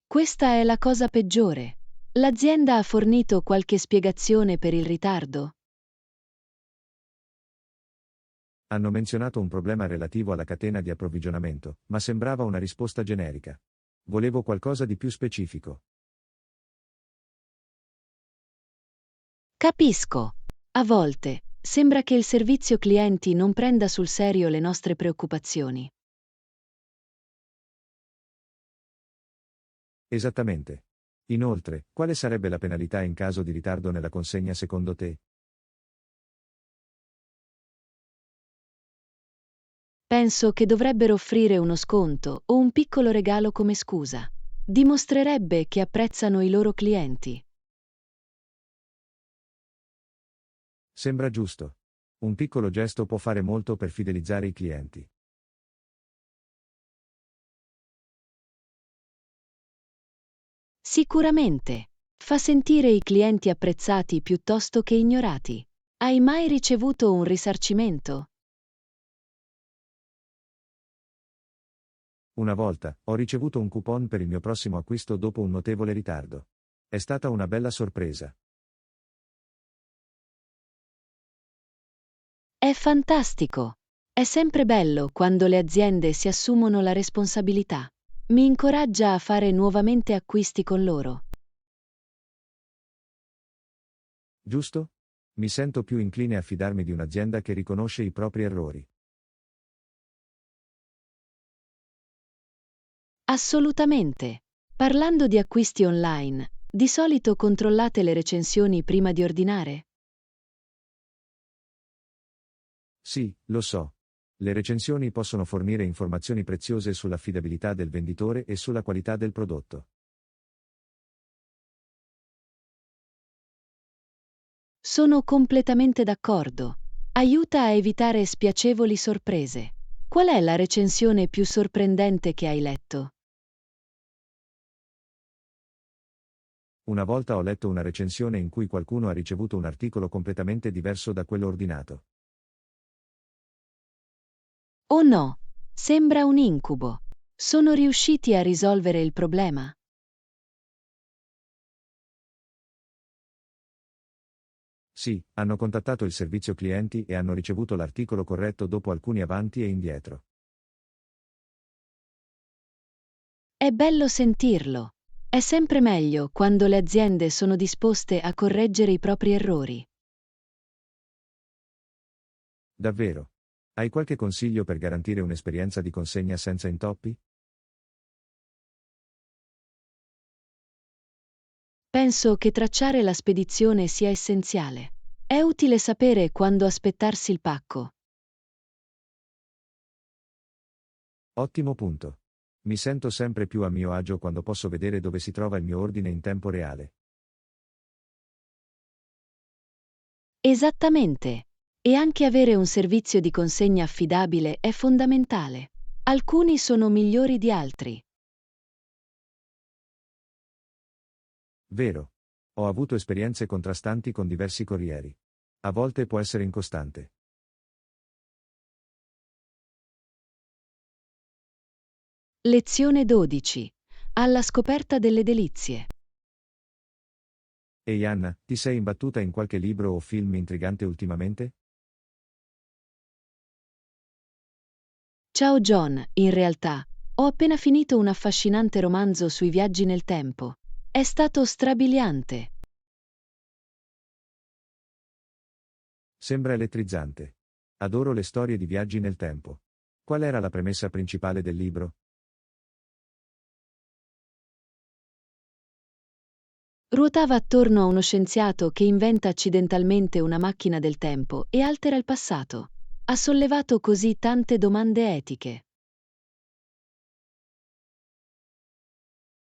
Questa è la cosa peggiore. L'azienda ha fornito qualche spiegazione per il ritardo? Hanno menzionato un problema relativo alla catena di approvvigionamento, ma sembrava una risposta generica. Volevo qualcosa di più specifico. Capisco. A volte, sembra che il servizio clienti non prenda sul serio le nostre preoccupazioni. Esattamente. Inoltre, quale sarebbe la penalità in caso di ritardo nella consegna secondo te? Penso che dovrebbero offrire uno sconto o un piccolo regalo come scusa. Dimostrerebbe che apprezzano i loro clienti. Sembra giusto. Un piccolo gesto può fare molto per fidelizzare i clienti. Sicuramente. Fa sentire i clienti apprezzati piuttosto che ignorati. Hai mai ricevuto un risarcimento? Una volta, ho ricevuto un coupon per il mio prossimo acquisto dopo un notevole ritardo. È stata una bella sorpresa. È fantastico. È sempre bello quando le aziende si assumono la responsabilità. Mi incoraggia a fare nuovamente acquisti con loro. Giusto? Mi sento più incline a fidarmi di un'azienda che riconosce i propri errori. Assolutamente. Parlando di acquisti online, di solito controllate le recensioni prima di ordinare? Sì, lo so. Le recensioni possono fornire informazioni preziose sull'affidabilità del venditore e sulla qualità del prodotto. Sono completamente d'accordo. Aiuta a evitare spiacevoli sorprese. Qual è la recensione più sorprendente che hai letto? Una volta ho letto una recensione in cui qualcuno ha ricevuto un articolo completamente diverso da quello ordinato. Oh no, sembra un incubo. Sono riusciti a risolvere il problema? Sì, hanno contattato il servizio clienti e hanno ricevuto l'articolo corretto dopo alcuni avanti e indietro. È bello sentirlo. È sempre meglio quando le aziende sono disposte a correggere i propri errori. Davvero? Hai qualche consiglio per garantire un'esperienza di consegna senza intoppi? Penso che tracciare la spedizione sia essenziale. È utile sapere quando aspettarsi il pacco. Ottimo punto. Mi sento sempre più a mio agio quando posso vedere dove si trova il mio ordine in tempo reale. Esattamente. E anche avere un servizio di consegna affidabile è fondamentale. Alcuni sono migliori di altri. Vero. Ho avuto esperienze contrastanti con diversi corrieri. A volte può essere incostante. Lezione 12. Alla scoperta delle delizie. Ehi Anna, ti sei imbattuta in qualche libro o film intrigante ultimamente? Ciao John, in realtà, ho appena finito un affascinante romanzo sui viaggi nel tempo. È stato strabiliante. Sembra elettrizzante. Adoro le storie di viaggi nel tempo. Qual era la premessa principale del libro? Ruotava attorno a uno scienziato che inventa accidentalmente una macchina del tempo e altera il passato. Ha sollevato così tante domande etiche.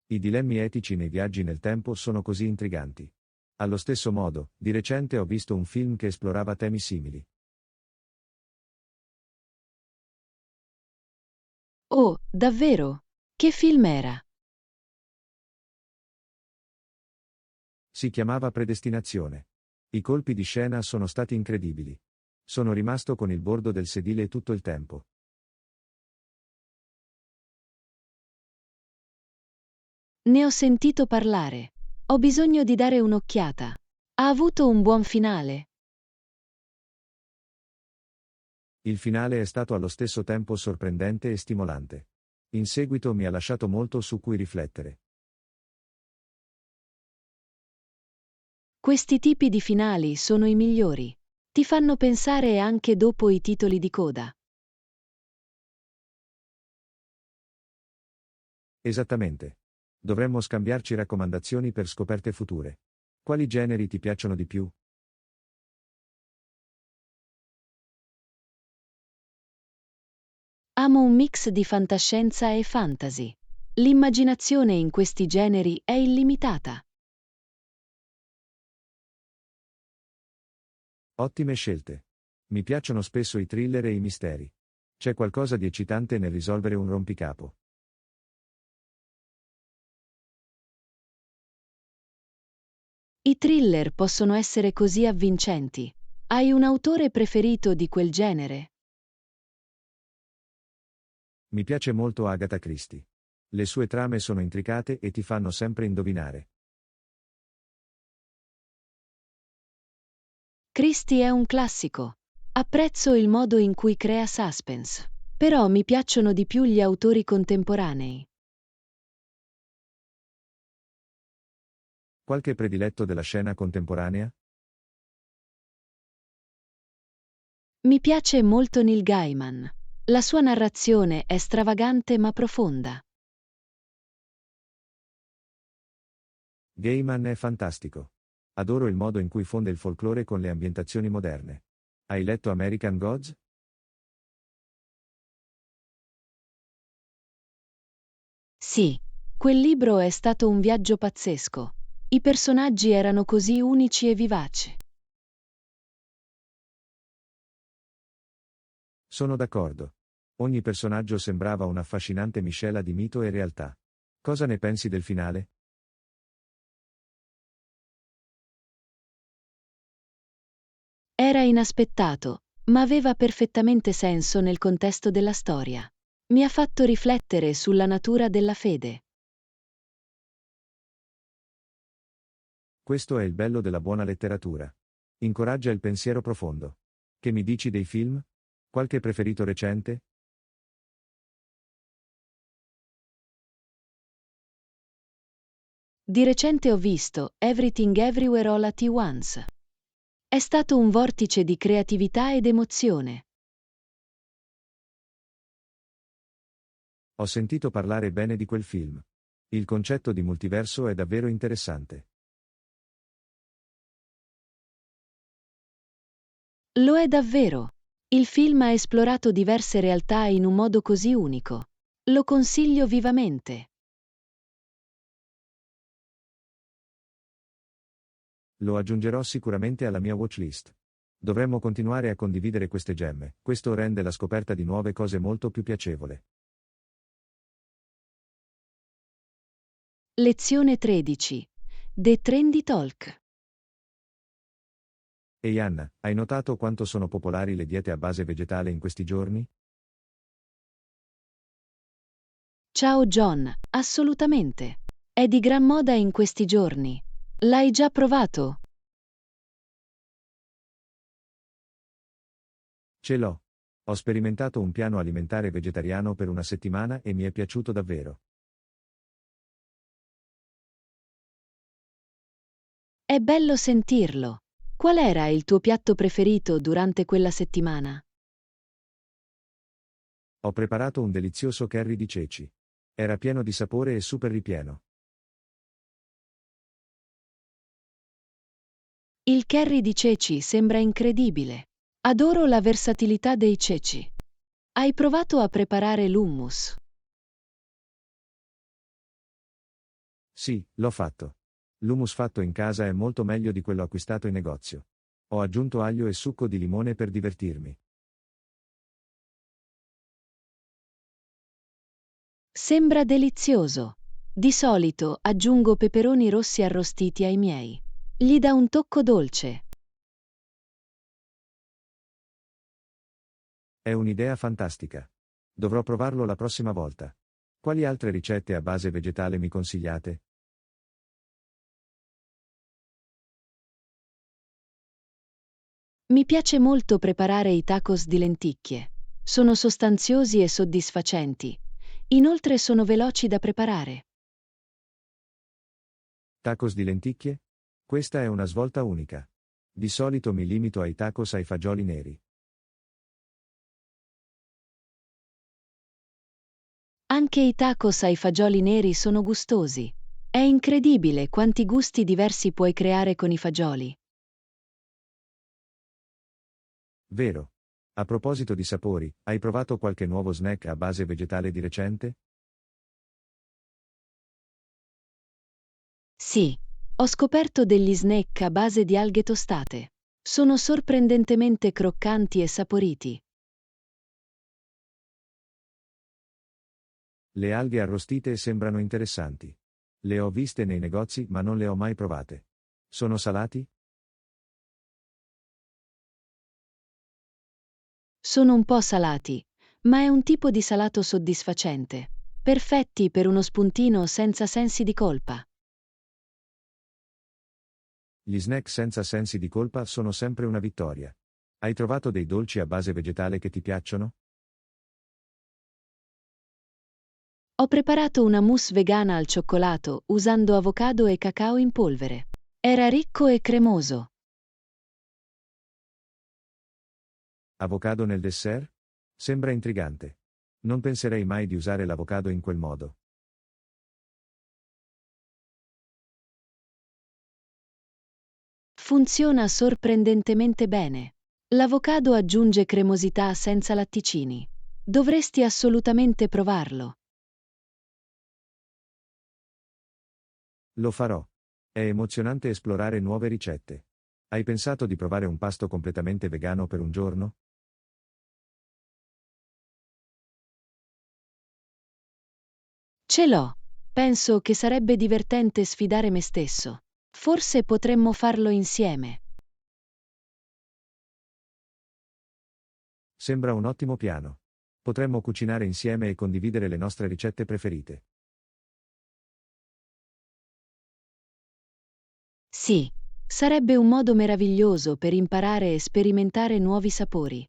I dilemmi etici nei viaggi nel tempo sono così intriganti. Allo stesso modo, di recente ho visto un film che esplorava temi simili. Oh, davvero? Che film era? Si chiamava Predestinazione. I colpi di scena sono stati incredibili. Sono rimasto con il bordo del sedile tutto il tempo. Ne ho sentito parlare. Ho bisogno di dare un'occhiata. Ha avuto un buon finale? Il finale è stato allo stesso tempo sorprendente e stimolante. In seguito mi ha lasciato molto su cui riflettere. Questi tipi di finali sono i migliori. Ti fanno pensare anche dopo i titoli di coda. Esattamente. Dovremmo scambiarci raccomandazioni per scoperte future. Quali generi ti piacciono di più? Amo un mix di fantascienza e fantasy. L'immaginazione in questi generi è illimitata. Ottime scelte. Mi piacciono spesso i thriller e i misteri. C'è qualcosa di eccitante nel risolvere un rompicapo. I thriller possono essere così avvincenti. Hai un autore preferito di quel genere? Mi piace molto Agatha Christie. Le sue trame sono intricate e ti fanno sempre indovinare. Christie è un classico. Apprezzo il modo in cui crea suspense. Però mi piacciono di più gli autori contemporanei. Qualche prediletto della scena contemporanea? Mi piace molto Neil Gaiman. La sua narrazione è stravagante ma profonda. Gaiman è fantastico. Adoro il modo in cui fonde il folklore con le ambientazioni moderne. Hai letto American Gods? Sì, quel libro è stato un viaggio pazzesco. I personaggi erano così unici e vivaci. Sono d'accordo. Ogni personaggio sembrava un'affascinante miscela di mito e realtà. Cosa ne pensi del finale? Era inaspettato, ma aveva perfettamente senso nel contesto della storia. Mi ha fatto riflettere sulla natura della fede. Questo è il bello della buona letteratura. Incoraggia il pensiero profondo. Che mi dici dei film? Qualche preferito recente? Di recente ho visto Everything Everywhere All at Once. È stato un vortice di creatività ed emozione. Ho sentito parlare bene di quel film. Il concetto di multiverso è davvero interessante. Lo è davvero. Il film ha esplorato diverse realtà in un modo così unico. Lo consiglio vivamente. Lo aggiungerò sicuramente alla mia watchlist. Dovremmo continuare a condividere queste gemme, questo rende la scoperta di nuove cose molto più piacevole. Lezione 13. The Trendy Talk. Ehi Anna, hai notato quanto sono popolari le diete a base vegetale in questi giorni? Ciao John, assolutamente. È di gran moda in questi giorni. L'hai già provato? Ce l'ho. Ho sperimentato un piano alimentare vegetariano per una settimana e mi è piaciuto davvero. È bello sentirlo. Qual era il tuo piatto preferito durante quella settimana? Ho preparato un delizioso curry di ceci. Era pieno di sapore e super ripieno. Il curry di ceci sembra incredibile. Adoro la versatilità dei ceci. Hai provato a preparare l'hummus? Sì, l'ho fatto. L'hummus fatto in casa è molto meglio di quello acquistato in negozio. Ho aggiunto aglio e succo di limone per divertirmi. Sembra delizioso. Di solito aggiungo peperoni rossi arrostiti ai miei. Gli dà un tocco dolce. È un'idea fantastica. Dovrò provarlo la prossima volta. Quali altre ricette a base vegetale mi consigliate? Mi piace molto preparare i tacos di lenticchie. Sono sostanziosi e soddisfacenti. Inoltre sono veloci da preparare. Tacos di lenticchie? Questa è una svolta unica. Di solito mi limito ai tacos ai fagioli neri. Anche i tacos ai fagioli neri sono gustosi. È incredibile quanti gusti diversi puoi creare con i fagioli. Vero. A proposito di sapori, hai provato qualche nuovo snack a base vegetale di recente? Sì, ho scoperto degli snack a base di alghe tostate. Sono sorprendentemente croccanti e saporiti. Le alghe arrostite sembrano interessanti. Le ho viste nei negozi ma non le ho mai provate. Sono salati? Sono un po' salati, ma è un tipo di salato soddisfacente. Perfetti per uno spuntino senza sensi di colpa. Gli snack senza sensi di colpa sono sempre una vittoria. Hai trovato dei dolci a base vegetale che ti piacciono? Ho preparato una mousse vegana al cioccolato usando avocado e cacao in polvere. Era ricco e cremoso. Avocado nel dessert? Sembra intrigante. Non penserei mai di usare l'avocado in quel modo. Funziona sorprendentemente bene. L'avocado aggiunge cremosità senza latticini. Dovresti assolutamente provarlo. Lo farò. È emozionante esplorare nuove ricette. Hai pensato di provare un pasto completamente vegano per un giorno? Ce l'ho. Penso che sarebbe divertente sfidare me stesso. Forse potremmo farlo insieme. Sembra un ottimo piano. Potremmo cucinare insieme e condividere le nostre ricette preferite. Sì, sarebbe un modo meraviglioso per imparare e sperimentare nuovi sapori.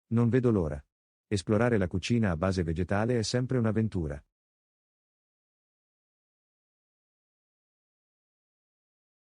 Non vedo l'ora. Esplorare la cucina a base vegetale è sempre un'avventura.